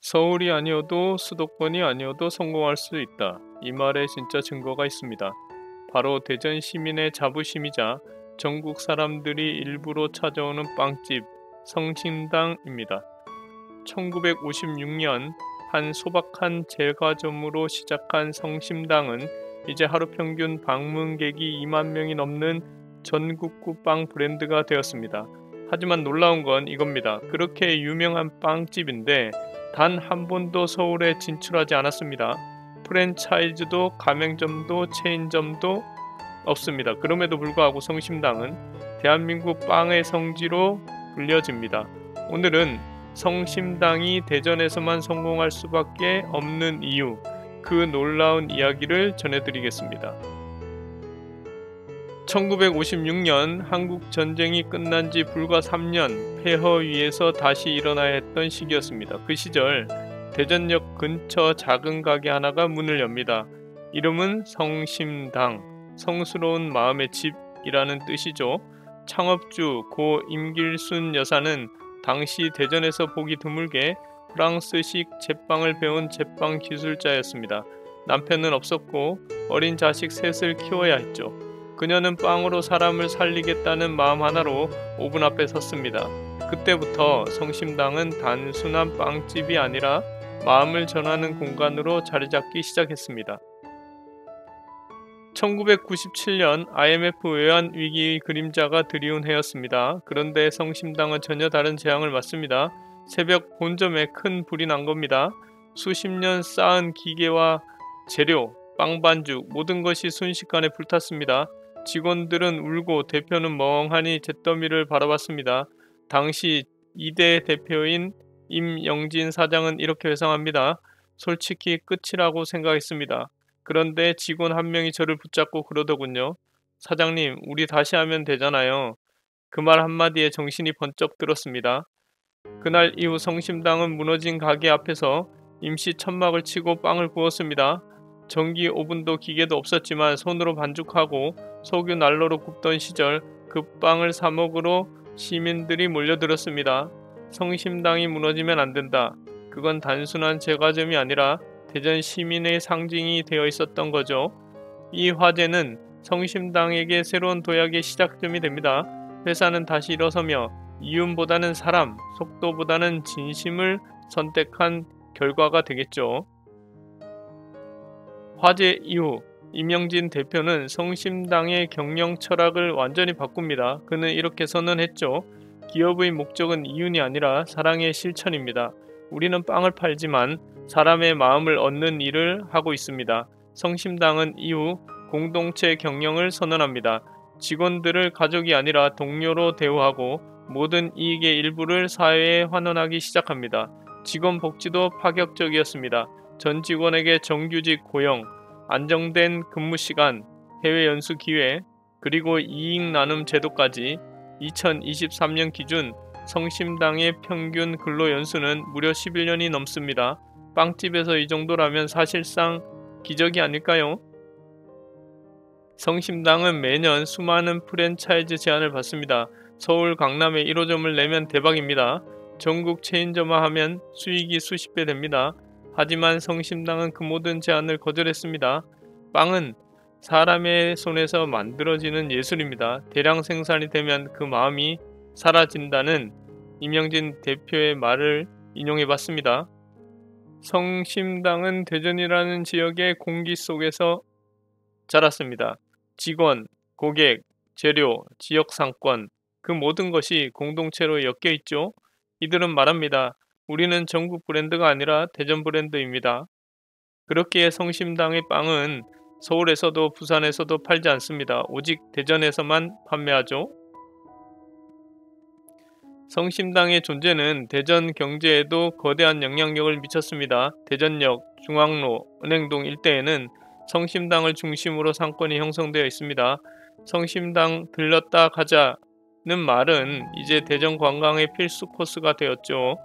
서울이 아니어도 수도권이 아니어도 성공할 수 있다. 이 말에 진짜 증거가 있습니다. 바로 대전 시민의 자부심이자 전국 사람들이 일부러 찾아오는 빵집 성심당입니다. 1956년 한 소박한 제과점으로 시작한 성심당은 이제 하루 평균 방문객이 2만 명이 넘는 전국구 빵 브랜드가 되었습니다. 하지만 놀라운 건 이겁니다. 그렇게 유명한 빵집인데 단 한 번도 서울에 진출하지 않았습니다. 프랜차이즈도 가맹점도 체인점도 없습니다. 그럼에도 불구하고 성심당은 대한민국 빵의 성지로 불려집니다. 오늘은 성심당이 대전에서만 성공할 수밖에 없는 이유, 그 놀라운 이야기를 전해드리겠습니다. 1956년 한국 전쟁이 끝난 지 불과 3년 폐허 위에서 다시 일어나야 했던 시기였습니다. 그 시절 대전역 근처 작은 가게 하나가 문을 엽니다. 이름은 성심당, 성스러운 마음의 집이라는 뜻이죠. 창업주 고 임길순 여사는 당시 대전에서 보기 드물게 프랑스식 제빵을 배운 제빵 기술자였습니다. 남편은 없었고 어린 자식 셋을 키워야 했죠. 그녀는 빵으로 사람을 살리겠다는 마음 하나로 오븐 앞에 섰습니다. 그때부터 성심당은 단순한 빵집이 아니라 마음을 전하는 공간으로 자리잡기 시작했습니다. 1997년 IMF 외환위기의 그림자가 드리운 해였습니다. 그런데 성심당은 전혀 다른 재앙을 맞습니다. 새벽 본점에 큰 불이 난 겁니다. 수십 년 쌓은 기계와 재료, 빵 반죽 모든 것이 순식간에 불탔습니다. 직원들은 울고 대표는 멍하니 잿더미를 바라봤습니다. 당시 2대 대표인 임영진 사장은 이렇게 회상합니다. 솔직히 끝이라고 생각했습니다. 그런데 직원 한 명이 저를 붙잡고 그러더군요. 사장님, 우리 다시 하면 되잖아요. 그 말 한마디에 정신이 번쩍 들었습니다. 그날 이후 성심당은 무너진 가게 앞에서 임시 천막을 치고 빵을 구웠습니다. 전기 오븐도 기계도 없었지만 손으로 반죽하고 석유 난로로 굽던 시절 그 빵을 사 먹으러 시민들이 몰려들었습니다. 성심당이 무너지면 안 된다. 그건 단순한 제과점이 아니라 대전 시민의 상징이 되어 있었던 거죠. 이 화제는 성심당에게 새로운 도약의 시작점이 됩니다. 회사는 다시 일어서며 이윤보다는 사람, 속도보다는 진심을 선택한 결과가 되겠죠. 화재 이후 임영진 대표는 성심당의 경영 철학을 완전히 바꿉니다. 그는 이렇게 선언했죠. 기업의 목적은 이윤이 아니라 사랑의 실천입니다. 우리는 빵을 팔지만 사람의 마음을 얻는 일을 하고 있습니다. 성심당은 이후 공동체 경영을 선언합니다. 직원들을 가족이 아니라 동료로 대우하고 모든 이익의 일부를 사회에 환원하기 시작합니다. 직원 복지도 파격적이었습니다. 전 직원에게 정규직 고용, 안정된 근무 시간, 해외 연수 기회, 그리고 이익 나눔 제도까지 2023년 기준 성심당의 평균 근로 연수는 무려 11년이 넘습니다. 빵집에서 이 정도라면 사실상 기적이 아닐까요? 성심당은 매년 수많은 프랜차이즈 제안을 받습니다. 서울 강남에 1호점을 내면 대박입니다. 전국 체인점화하면 수익이 수십 배 됩니다. 하지만 성심당은 그 모든 제안을 거절했습니다. 빵은 사람의 손에서 만들어지는 예술입니다. 대량 생산이 되면 그 마음이 사라진다는 임영진 대표의 말을 인용해봤습니다. 성심당은 대전이라는 지역의 공기 속에서 자랐습니다. 직원, 고객, 재료, 지역 상권, 그 모든 것이 공동체로 엮여 있죠. 이들은 말합니다. 우리는 전국 브랜드가 아니라 대전 브랜드입니다. 그렇기에 성심당의 빵은 서울에서도 부산에서도 팔지 않습니다. 오직 대전에서만 판매하죠. 성심당의 존재는 대전 경제에도 거대한 영향력을 미쳤습니다. 대전역, 중앙로, 은행동 일대에는 성심당을 중심으로 상권이 형성되어 있습니다. 성심당 들렀다 가자는 말은 이제 대전 관광의 필수 코스가 되었죠.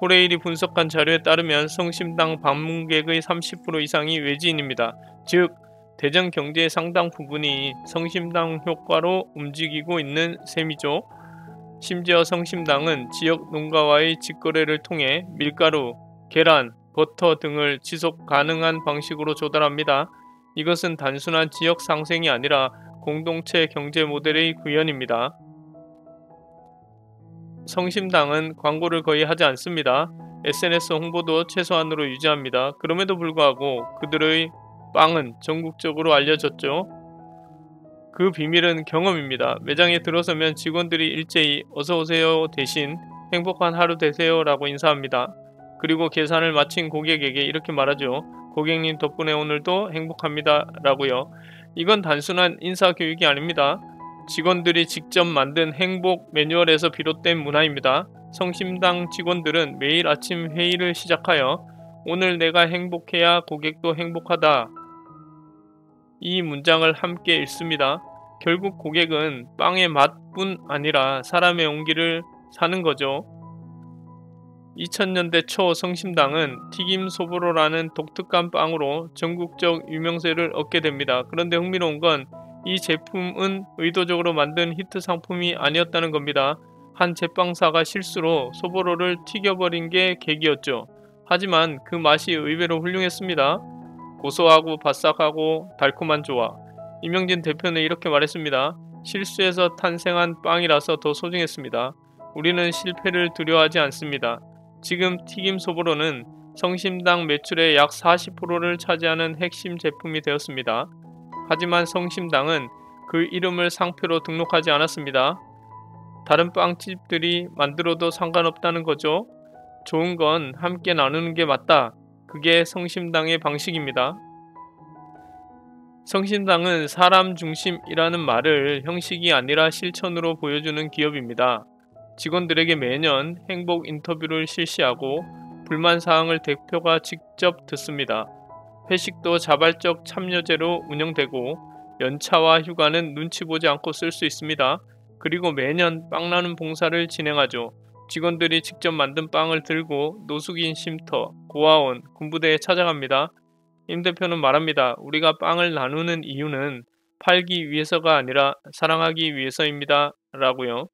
코레일이 분석한 자료에 따르면 성심당 방문객의 30% 이상이 외지인입니다. 즉, 대전 경제의 상당 부분이 성심당 효과로 움직이고 있는 셈이죠. 심지어 성심당은 지역 농가와의 직거래를 통해 밀가루, 계란, 버터 등을 지속 가능한 방식으로 조달합니다. 이것은 단순한 지역 상생이 아니라 공동체 경제 모델의 구현입니다. 성심당은 광고를 거의 하지 않습니다. SNS 홍보도 최소한으로 유지합니다. 그럼에도 불구하고 그들의 빵은 전국적으로 알려졌죠. 그 비밀은 경험입니다. 매장에 들어서면 직원들이 일제히 어서오세요 대신 행복한 하루 되세요 라고 인사합니다. 그리고 계산을 마친 고객에게 이렇게 말하죠. 고객님 덕분에 오늘도 행복합니다 라고요. 이건 단순한 인사교육이 아닙니다. 직원들이 직접 만든 행복 매뉴얼에서 비롯된 문화입니다. 성심당 직원들은 매일 아침 회의를 시작하여 오늘 내가 행복해야 고객도 행복하다. 이 문장을 함께 읽습니다. 결국 고객은 빵의 맛뿐 아니라 사람의 온기를 사는 거죠. 2000년대 초 성심당은 튀김 소보로라는 독특한 빵으로 전국적 유명세를 얻게 됩니다. 그런데 흥미로운 건 이 제품은 의도적으로 만든 히트 상품이 아니었다는 겁니다. 한 제빵사가 실수로 소보로를 튀겨버린 게 계기였죠. 하지만 그 맛이 의외로 훌륭했습니다. 고소하고 바삭하고 달콤한 조화. 이명진 대표는 이렇게 말했습니다. 실수에서 탄생한 빵이라서 더 소중했습니다. 우리는 실패를 두려워하지 않습니다. 지금 튀김 소보로는 성심당 매출의 약 40%를 차지하는 핵심 제품이 되었습니다. 하지만 성심당은 그 이름을 상표로 등록하지 않았습니다. 다른 빵집들이 만들어도 상관없다는 거죠. 좋은 건 함께 나누는 게 맞다. 그게 성심당의 방식입니다. 성심당은 사람 중심이라는 말을 형식이 아니라 실천으로 보여주는 기업입니다. 직원들에게 매년 행복 인터뷰를 실시하고 불만 사항을 대표가 직접 듣습니다. 회식도 자발적 참여제로 운영되고 연차와 휴가는 눈치 보지 않고 쓸 수 있습니다. 그리고 매년 빵 나눔 봉사를 진행하죠. 직원들이 직접 만든 빵을 들고 노숙인 쉼터, 고아원, 군부대에 찾아갑니다. 임 대표는 말합니다. 우리가 빵을 나누는 이유는 팔기 위해서가 아니라 사랑하기 위해서입니다. 라고요.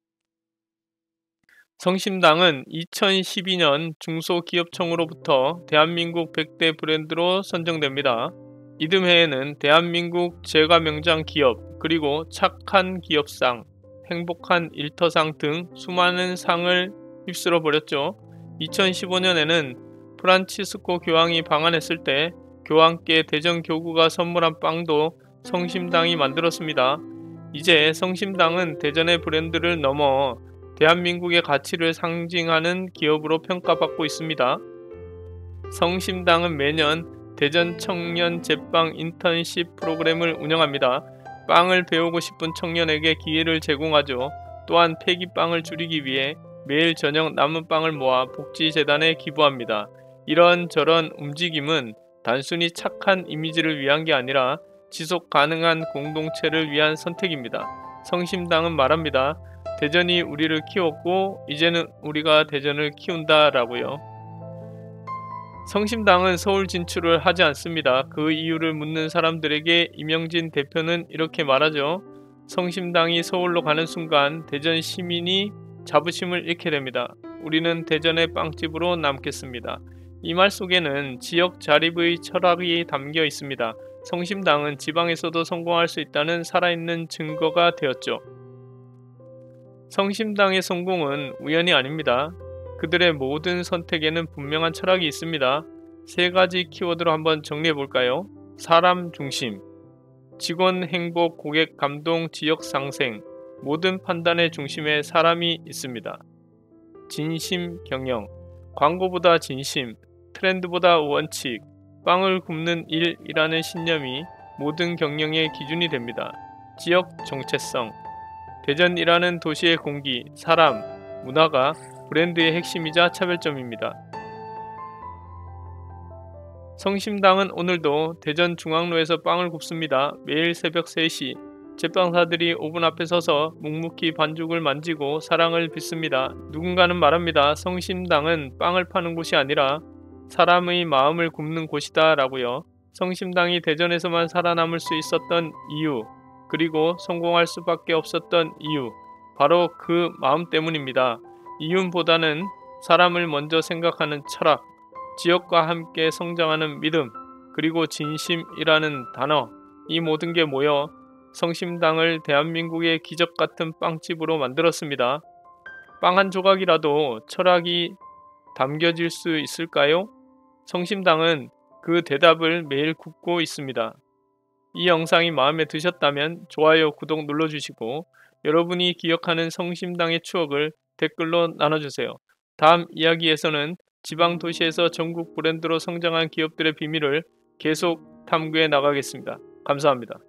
성심당은 2012년 중소기업청으로부터 대한민국 100대 브랜드로 선정됩니다. 이듬해에는 대한민국 제과명장 기업, 그리고 착한 기업상, 행복한 일터상 등 수많은 상을 휩쓸어 버렸죠. 2015년에는 프란치스코 교황이 방한했을 때 교황께 대전 교구가 선물한 빵도 성심당이 만들었습니다. 이제 성심당은 대전의 브랜드를 넘어 대한민국의 가치를 상징하는 기업으로 평가받고 있습니다. 성심당은 매년 대전 청년 제빵 인턴십 프로그램을 운영합니다. 빵을 배우고 싶은 청년에게 기회를 제공하죠. 또한 폐기빵을 줄이기 위해 매일 저녁 남은 빵을 모아 복지재단에 기부합니다. 이런저런 움직임은 단순히 착한 이미지를 위한 게 아니라 지속 가능한 공동체를 위한 선택입니다. 성심당은 말합니다. 대전이 우리를 키웠고 이제는 우리가 대전을 키운다 라고요. 성심당은 서울 진출을 하지 않습니다. 그 이유를 묻는 사람들에게 이명진 대표는 이렇게 말하죠. 성심당이 서울로 가는 순간 대전 시민이 자부심을 잃게 됩니다. 우리는 대전의 빵집으로 남겠습니다. 이 말 속에는 지역 자립의 철학이 담겨 있습니다. 성심당은 지방에서도 성공할 수 있다는 살아있는 증거가 되었죠. 성심당의 성공은 우연이 아닙니다. 그들의 모든 선택에는 분명한 철학이 있습니다. 세 가지 키워드로 한번 정리해 볼까요? 사람 중심, 직원 행복, 고객 감동, 지역 상생. 모든 판단의 중심에 사람이 있습니다. 진심 경영, 광고보다 진심, 트렌드보다 원칙, 빵을 굽는 일이라는 신념이 모든 경영의 기준이 됩니다. 지역 정체성, 대전이라는 도시의 공기, 사람, 문화가 브랜드의 핵심이자 차별점입니다. 성심당은 오늘도 대전 중앙로에서 빵을 굽습니다. 매일 새벽 3시 제빵사들이 오븐 앞에 서서 묵묵히 반죽을 만지고 사랑을 빚습니다. 누군가는 말합니다. 성심당은 빵을 파는 곳이 아니라 사람의 마음을 굽는 곳이다 라고요. 성심당이 대전에서만 살아남을 수 있었던 이유, 그리고 성공할 수밖에 없었던 이유, 바로 그 마음 때문입니다. 이윤보다는 사람을 먼저 생각하는 철학, 지역과 함께 성장하는 믿음, 그리고 진심이라는 단어, 이 모든 게 모여 성심당을 대한민국의 기적 같은 빵집으로 만들었습니다. 빵 한 조각이라도 철학이 담겨질 수 있을까요? 성심당은 그 대답을 매일 굽고 있습니다. 이 영상이 마음에 드셨다면 좋아요, 구독 눌러주시고 여러분이 기억하는 성심당의 추억을 댓글로 나눠주세요. 다음 이야기에서는 지방 도시에서 전국 브랜드로 성장한 기업들의 비밀을 계속 탐구해 나가겠습니다. 감사합니다.